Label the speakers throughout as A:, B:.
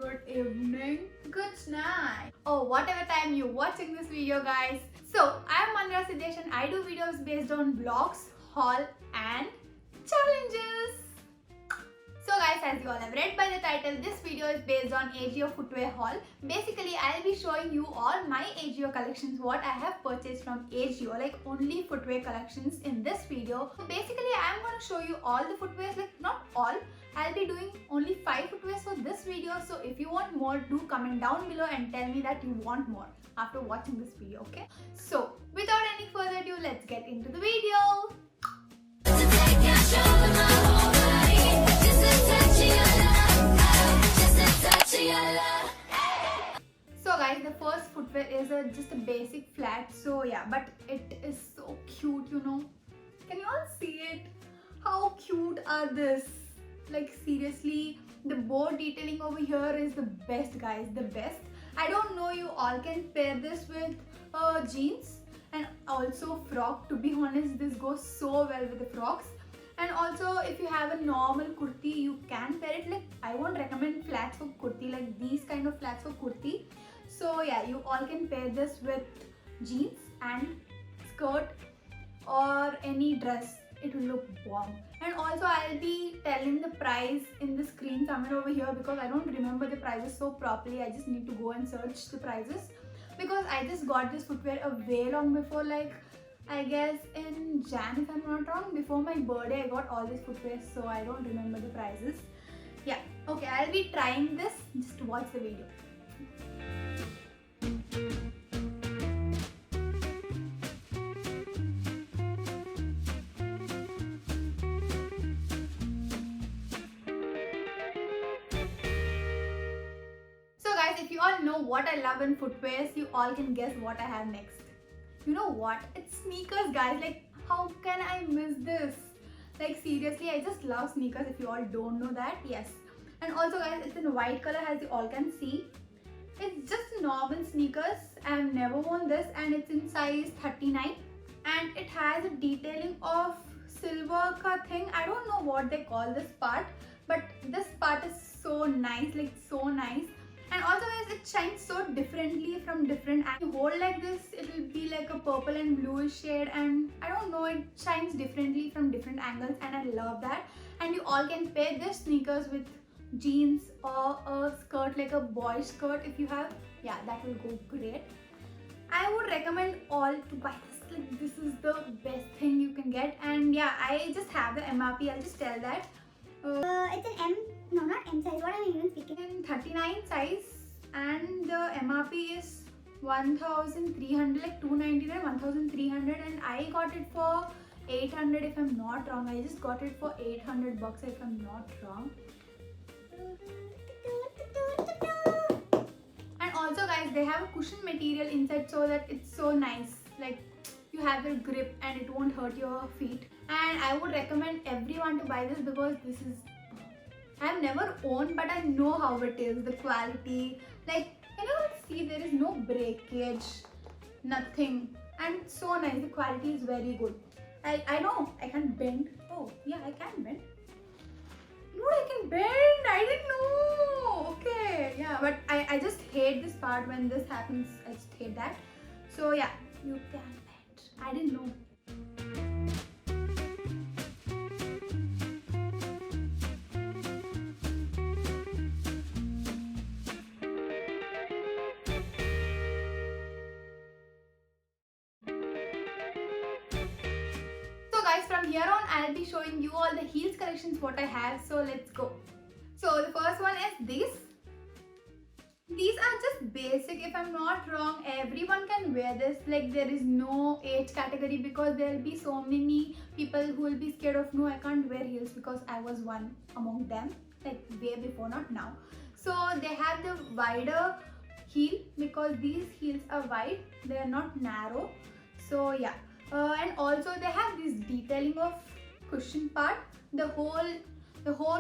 A: good evening, good night, or whatever time you're watching this video, guys. So, I'm Mandra Siddesh and I do videos based on vlogs, haul and challenges. So guys, as you all have read by the title, this video is based on AJIO footwear haul. Basically, I'll be showing you all my AJIO collections, what I have purchased from AJIO, like only footwear collections in this video. So basically, I'm going to show you all the footwears, like not all. I'll be doing only 5 footwears for this video. So if you want more, do comment down below and tell me that you want more after watching this video, okay? So without any further ado, let's get into the video. So guys, the first footwear is just a basic flat. So yeah, but it is so cute, you know. Can you all see it? How cute are this? Like seriously, the bow detailing over here is the best, guys, the best. I don't know, you all can pair this with jeans and also frock. To be honest, this goes so well with the frocks. And also, if you have a normal kurti, you can pair it. Like, I won't recommend flats for kurti, like these kind of flats for kurti. So yeah, you all can pair this with jeans and skirt or any dress. It will look bomb. And also, I'll be telling the price in the screen somewhere over here because I don't remember the prices so properly. I just need to go and search the prices because I just got this footwear a way long before, like I guess in Jan, if I'm not wrong. Before my birthday I got all this footwear, so I don't remember the prices. Yeah, okay, I'll be trying this. Just watch the video. If you all know what I love in footwears, you all can guess what I have next. You know what? It's sneakers, guys. Like, how can I miss this? Like, seriously, I just love sneakers. If you all don't know that, yes. And also, guys, it's in white color, as you all can see. It's just normal sneakers. I've never worn this, and it's in size 39. And it has a detailing of silver ka thing. I don't know what they call this part, but this part is so nice, like so nice. And also, guys, it shines so differently from different angles. You hold like this, it will be like a purple and bluish shade, and I don't know, it shines differently from different angles, and I love that. And you all can pair this sneakers with jeans or a skirt, like a boy skirt if you have. Yeah, that will go great. I would recommend all to buy this. Like, this is the best thing you can get. And yeah, I just have the MRP. I'll just tell that.
B: It's an M, no, not M size. What am I even speaking?
A: In 39 size, and the MRP is 1,300, like 299, 1,300, and I got it for 800 if I'm not wrong. I just got it for 800 bucks if I'm not wrong. And also, guys, they have a cushion material inside so that it's so nice. Like, you have a grip and it won't hurt your feet. And I would recommend everyone to buy this because this is, I've never owned, but I know how it is, the quality. Like, can you all see, there is no breakage, nothing, and it's so nice. The quality is very good. I know I can bend. Oh yeah, I can bend. Dude, I can bend. I didn't know. Okay, yeah, but I just hate this part when this happens. I just hate that. So yeah, you can bend. I didn't know. Guys, from here on I'll be showing you all the heels collections what I have, so let's go. So the first one is these are just basic. If I'm not wrong, everyone can wear this. Like, there is no age category because there will be so many people who will be scared of, no, I can't wear heels, because I was one among them, like way before, not now. So they have the wider heel because these heels are wide, they are not narrow. So yeah. And also they have this detailing of cushion part. The whole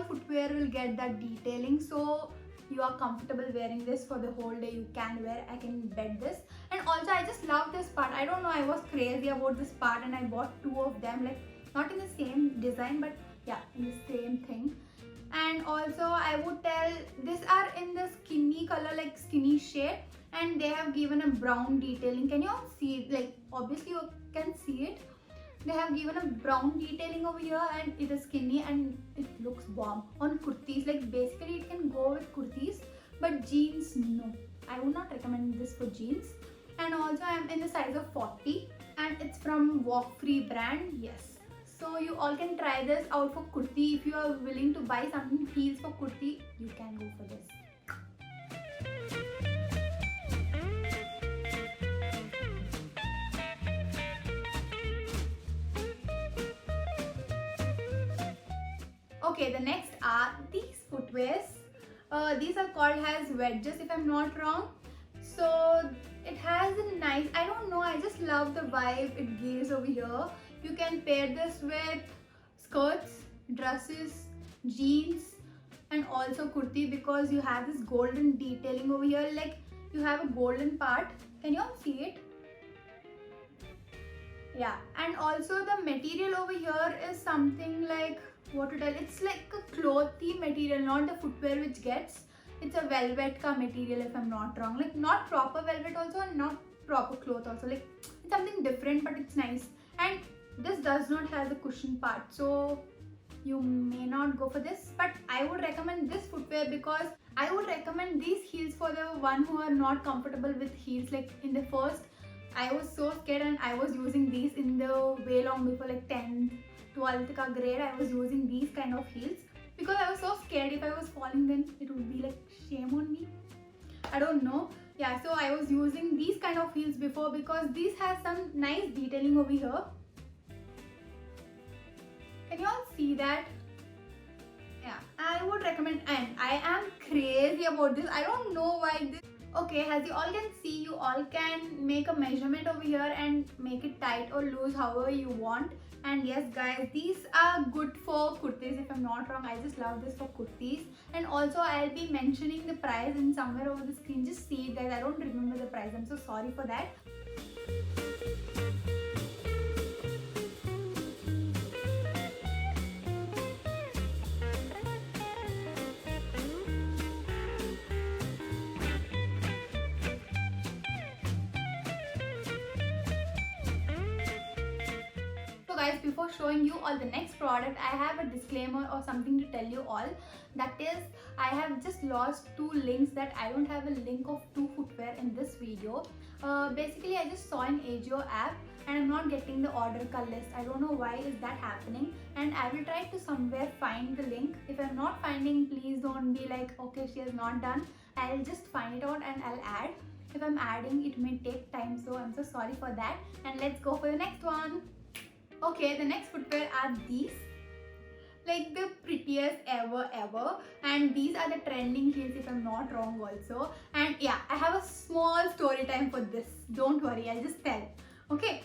A: footwear will get that detailing, so you are comfortable wearing this for the whole day. You can wear, I can bet this. And also, I just love this part. I don't know, I was crazy about this part and I bought 2 of them, like not in the same design, but yeah, in the same thing. And also I would tell, these are in the skinny color, like skinny shade, and they have given a brown detailing. Can you all see it? Like obviously you can see it. They have given a brown detailing over here, and it is skinny and it looks bomb on kurtis. Like basically it can go with kurtis, but jeans no. I would not recommend this for jeans. And also I am in the size of 40, and it's from Walk Free brand. Yes. So you all can try this out for kurti. If you are willing to buy something heels for kurti, you can go for this. Okay, the next are these footwears. These are called as wedges if I'm not wrong. So it has a nice, I don't know, I just love the vibe it gives over here. You can pair this with skirts, dresses, jeans, and also kurti, because you have this golden detailing over here. Like you have a golden part. Can you all see it? Yeah, and also the material over here is something like, what to tell, it's like a clothy material, not the footwear which gets. It's a velvet ka material if I'm not wrong. Like not proper velvet also, and not proper cloth also. Like it's something different, but it's nice. And this does not have the cushion part, so you may not go for this. But I would recommend this footwear, because I would recommend these heels for the one who are not comfortable with heels. Like in the first, I was so scared, and I was using these in the way long before, like 10th, 12th ka grade. I was using these kind of heels because I was so scared if I was falling, then it would be like shame on me. I don't know. Yeah, so I was using these kind of heels before, because these has some nice detailing over here. Can you all see that? Yeah, I would recommend, and I am crazy about this. I don't know why this. Okay, as you all can see, you all can make a measurement over here and make it tight or loose however you want. And yes guys, these are good for kurtis if I'm not wrong. I just love this for kurtis. And also I'll be mentioning the price in somewhere over the screen. Just see it guys, I don't remember the price. I'm so sorry for that. So guys, before showing you all the next product, I have a disclaimer or something to tell you all. That is, I have just lost 2 links, that I don't have a link of 2 footwear in this video. Basically I just saw an AJIO app and I'm not getting the order ka list. I don't know why is that happening, and I will try to somewhere find the link. If I'm not finding, please don't be like, okay, she has not done. I'll just find it out and I'll add. If I'm adding, it may take time, so I'm so sorry for that. And let's go for the next one. Okay, the next footwear are these, like the prettiest ever, and these are the trending heels if I'm not wrong also. And yeah, I have a small story time for this. Don't worry, I'll just tell. Okay,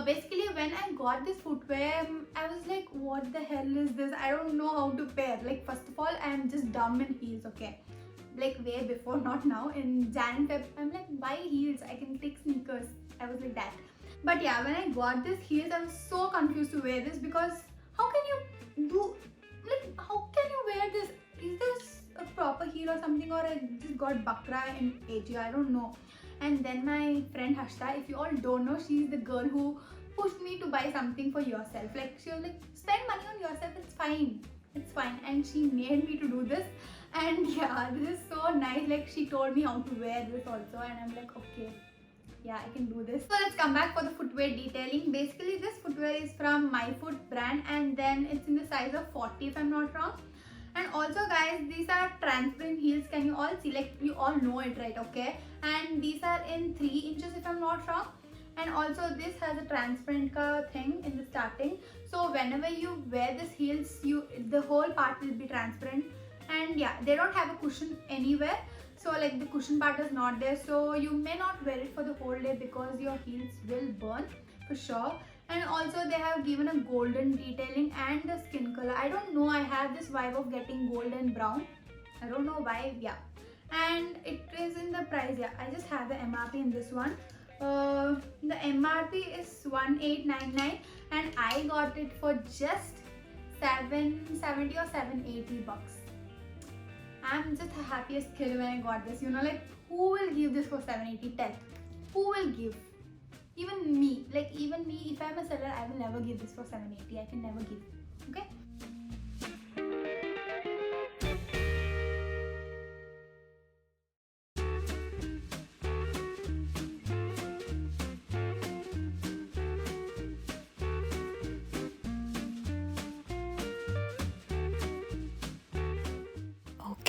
A: basically when I got this footwear, I was like, what the hell is this? I don't know how to pair. Like first of all, I'm just dumb in heels, okay? Like way before, not now. In Jan and Feb, I'm like, buy heels, I can take sneakers. I was like that. But yeah, when I got this heels, I was so confused to wear this, because how can you do, like how can you wear this? Is this a proper heel or something, or I just got bakra in AJIO, I don't know. And then my friend Hashta, if you all don't know, she's the girl who pushed me to buy something for yourself. Like she was like, spend money on yourself, it's fine. And she made me to do this. And yeah, this is so nice. Like she told me how to wear this also, and I'm like, okay, yeah, I can do this. So let's come back for the footwear detailing. Basically this footwear is from MyFoot brand, and then it's in the size of 40 if I'm not wrong. And also guys, these are transparent heels. Can you all see? Like you all know it, right? Okay, and these are in 3 inches if I'm not wrong. And also this has a transparent thing in the starting, so whenever you wear this heels, the whole part will be transparent. And yeah, they don't have a cushion anywhere, so like the cushion part is not there, so you may not wear it for the whole day because your heels will burn for sure. And also they have given a golden detailing and the skin color. I don't know, I have this vibe of getting gold and brown. I don't know why, yeah. And it is in the price, yeah, I just have the MRP in this one. The MRP is 1899 and I got it for just 770 or 780 bucks. I'm just the happiest kid when I got this. You know, like, who will give this for 780? Tell. Who will give? Even me. Like, even me, if I'm a seller, I will never give this for 780. I can never give. Okay?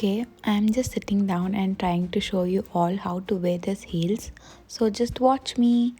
C: Okay, I'm just sitting down and trying to show you all how to wear these heels. So just watch me.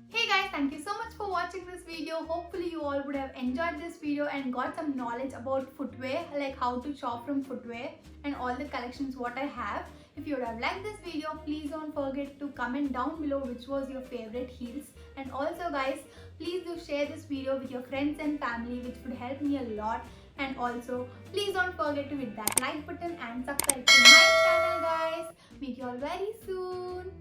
A: Hey guys, thank you so much for watching this video. Hopefully you all would have enjoyed this video and got some knowledge about footwear, like how to shop from footwear and all the collections what I have. If you would have liked this video, please don't forget to comment down below which was your favorite heels. And also guys, please do share this video with your friends and family, which would help me a lot. And also, please don't forget to hit that like button and subscribe to my channel guys. Meet you all very soon.